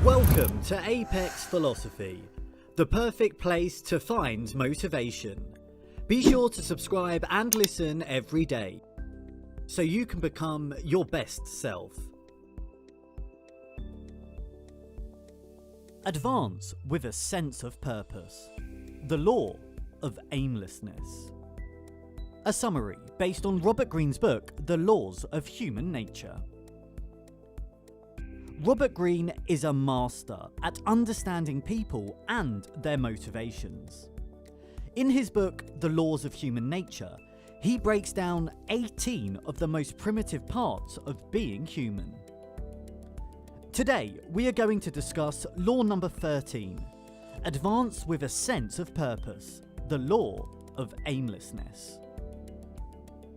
Welcome to Apex Philosophy, the perfect place to find motivation. Be sure to subscribe and listen every day, so you can become your best self. Advance with a sense of purpose. The Law of Aimlessness. A summary based on Robert Greene's book, The Laws of Human Nature. Robert Greene is a master at understanding people and their motivations. In his book, The Laws of Human Nature, he breaks down 18 of the most primitive parts of being human. Today, we are going to discuss law number 13, Advance with a Sense of Purpose, the Law of Aimlessness.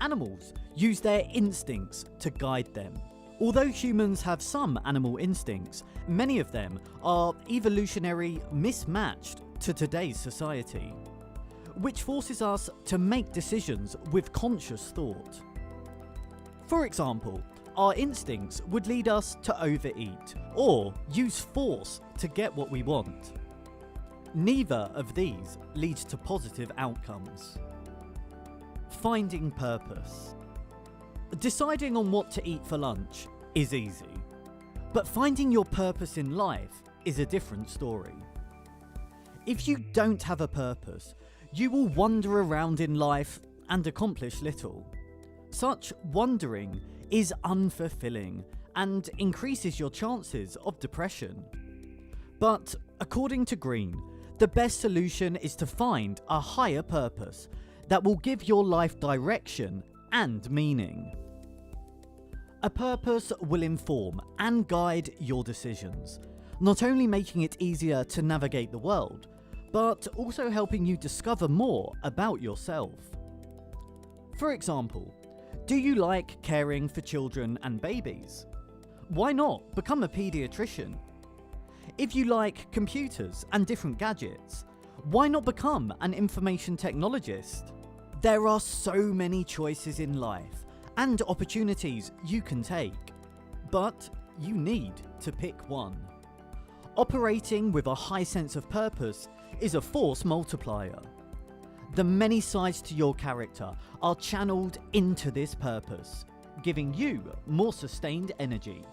Animals use their instincts to guide them. Although humans have some animal instincts, many of them are evolutionary mismatched to today's society, which forces us to make decisions with conscious thought. For example, our instincts would lead us to overeat or use force to get what we want. Neither of these leads to positive outcomes. Finding purpose. Deciding on what to eat for lunch is easy, but finding your purpose in life is a different story. If you don't have a purpose, you will wander around in life and accomplish little. Such wandering is unfulfilling and increases your chances of depression. But according to Greene, the best solution is to find a higher purpose that will give your life direction and meaning. A purpose will inform and guide your decisions, not only making it easier to navigate the world, but also helping you discover more about yourself. For example, do you like caring for children and babies? Why not become a pediatrician? If you like computers and different gadgets, why not become an information technologist? There are so many choices in life and opportunities you can take, but you need to pick one. Operating with a high sense of purpose is a force multiplier. The many sides to your character are channeled into this purpose, giving you more sustained energy.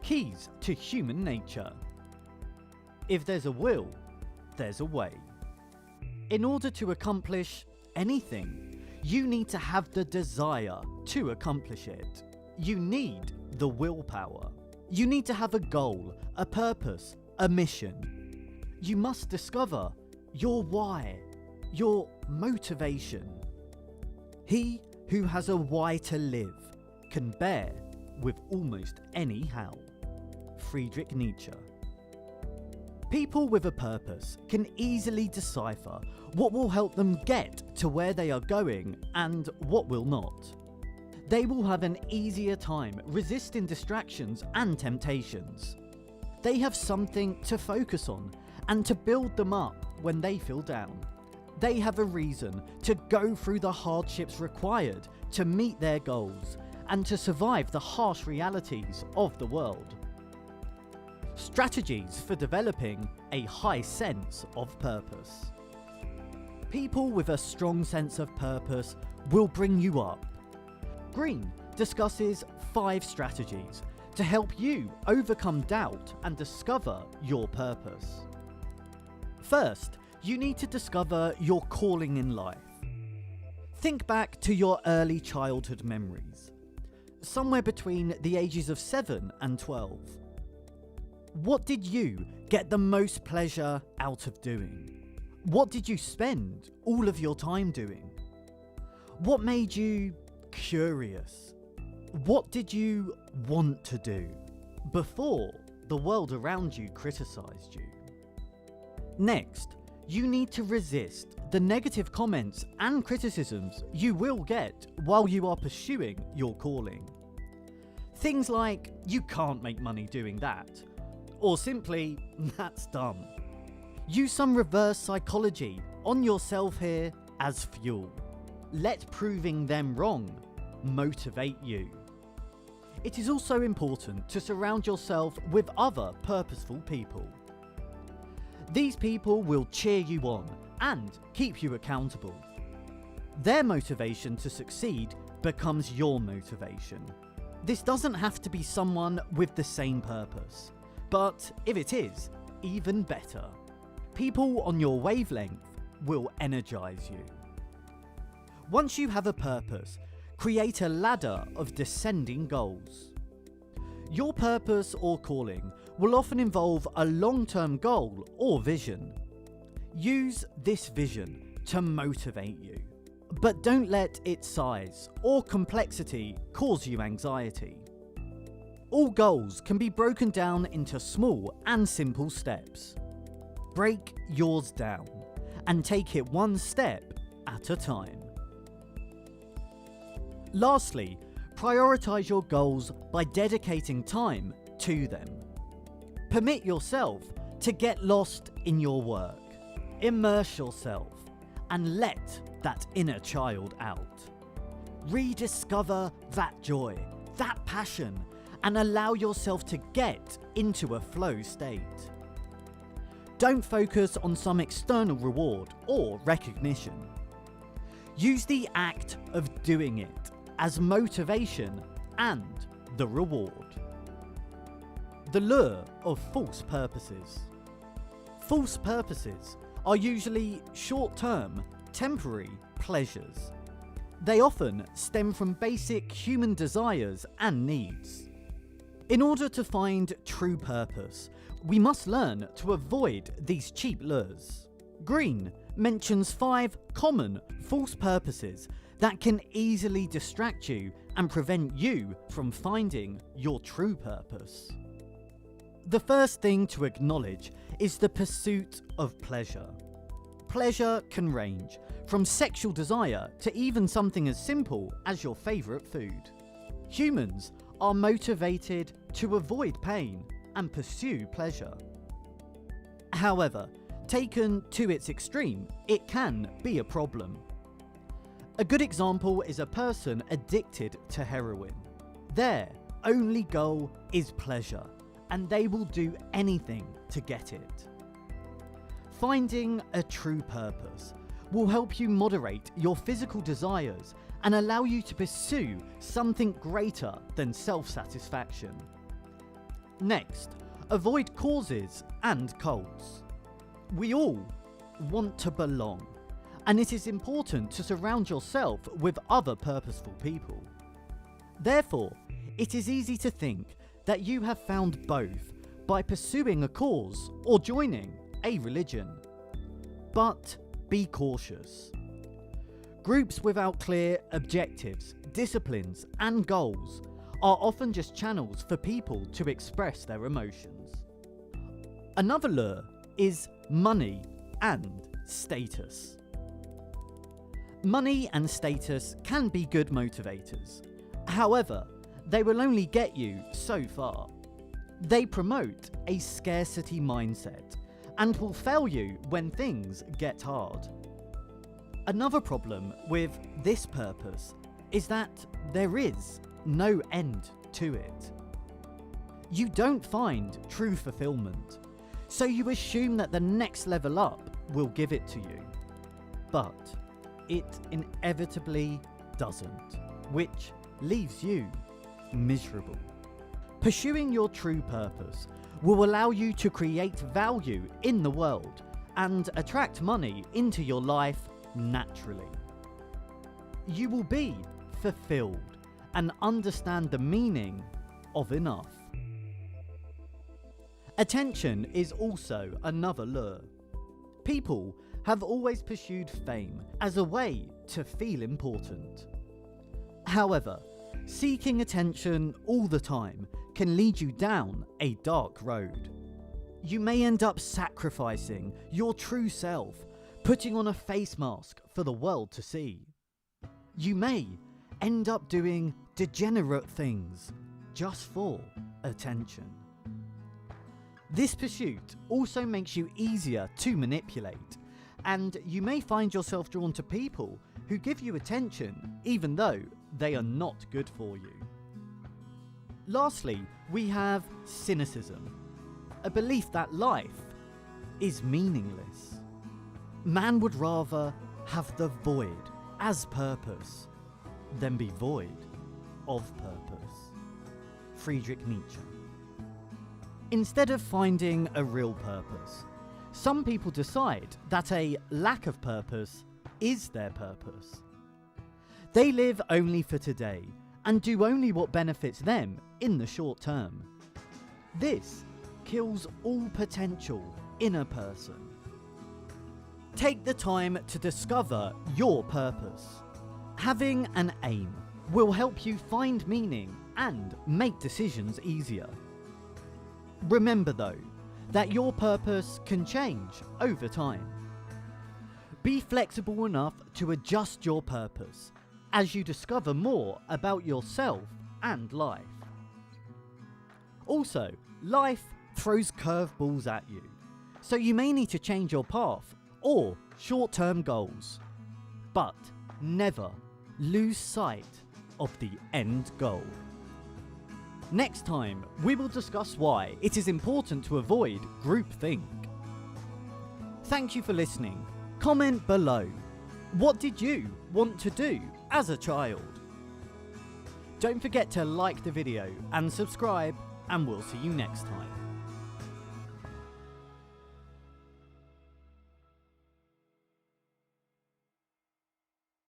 Keys to human nature. If there's a will, there's a way. In order to accomplish anything, you need to have the desire to accomplish it. You need the willpower. You need to have a goal, a purpose, a mission. You must discover your why, your motivation. He who has a why to live can bear with almost any how. Friedrich Nietzsche. People with a purpose can easily decipher what will help them get to where they are going and what will not. They will have an easier time resisting distractions and temptations. They have something to focus on and to build them up when they feel down. They have a reason to go through the hardships required to meet their goals and to survive the harsh realities of the world. Strategies for developing a high sense of purpose. People with a strong sense of purpose will bring you up. Greene discusses 5 strategies to help you overcome doubt and discover your purpose. First, you need to discover your calling in life. Think back to your early childhood memories, somewhere between the ages of 7 and 12. What did you get the most pleasure out of doing? What did you spend all of your time doing? What made you curious? What did you want to do before the world around you criticized you? Next, you need to resist the negative comments and criticisms you will get while you are pursuing your calling. Things like, you can't make money doing that, or simply, that's dumb. Use some reverse psychology on yourself here as fuel. Let proving them wrong motivate you. It is also important to surround yourself with other purposeful people. These people will cheer you on and keep you accountable. Their motivation to succeed becomes your motivation. This doesn't have to be someone with the same purpose, but if it is, even better. People on your wavelength will energize you. Once you have a purpose, create a ladder of descending goals. Your purpose or calling will often involve a long-term goal or vision. Use this vision to motivate you, but don't let its size or complexity cause you anxiety. All goals can be broken down into small and simple steps. Break yours down and take it one step at a time. Lastly, prioritize your goals by dedicating time to them. Permit yourself to get lost in your work. Immerse yourself and let that inner child out. Rediscover that joy, that passion, and allow yourself to get into a flow state. Don't focus on some external reward or recognition. Use the act of doing it as motivation and the reward. The lure of false purposes. False purposes are usually short-term, temporary pleasures. They often stem from basic human desires and needs. In order to find true purpose, we must learn to avoid these cheap lures. Greene mentions 5 common false purposes that can easily distract you and prevent you from finding your true purpose. The first thing to acknowledge is the pursuit of pleasure. Pleasure can range from sexual desire to even something as simple as your favourite food. Humans are motivated to avoid pain and pursue pleasure. However, taken to its extreme, it can be a problem. A good example is a person addicted to heroin. Their only goal is pleasure, and they will do anything to get it. Finding a true purpose will help you moderate your physical desires and allow you to pursue something greater than self-satisfaction. Next, avoid causes and cults. We all want to belong, and it is important to surround yourself with other purposeful people. Therefore, it is easy to think that you have found both by pursuing a cause or joining a religion. But be cautious. Groups without clear objectives, disciplines, and goals are often just channels for people to express their emotions. Another lure is money and status. Money and status can be good motivators. However, they will only get you so far. They promote a scarcity mindset and will fail you when things get hard. Another problem with this purpose is that there is no end to it. You don't find true fulfillment, so you assume that the next level up will give it to you. But it inevitably doesn't, which leaves you miserable. Pursuing your true purpose will allow you to create value in the world and attract money into your life naturally. You will be fulfilled and understand the meaning of enough. Attention is also another lure. People have always pursued fame as a way to feel important. However, seeking attention all the time can lead you down a dark road. You may end up sacrificing your true self, putting on a face mask for the world to see. You may end up doing degenerate things just for attention. This pursuit also makes you easier to manipulate, and you may find yourself drawn to people who give you attention even though they are not good for you. Lastly, we have cynicism, a belief that life is meaningless. Man would rather have the void as purpose than be void of purpose. Friedrich Nietzsche. Instead of finding a real purpose, some people decide that a lack of purpose is their purpose. They live only for today and do only what benefits them in the short term. This kills all potential in a person. Take the time to discover your purpose. Having an aim will help you find meaning and make decisions easier. Remember though, that your purpose can change over time. Be flexible enough to adjust your purpose as you discover more about yourself and life. Also, life throws curveballs at you, so you may need to change your path or short-term goals. But never lose sight of the end goal. Next time, we will discuss why it is important to avoid groupthink. Thank you for listening. Comment below. What did you want to do as a child? Don't forget to like the video and subscribe, and we'll see you next time.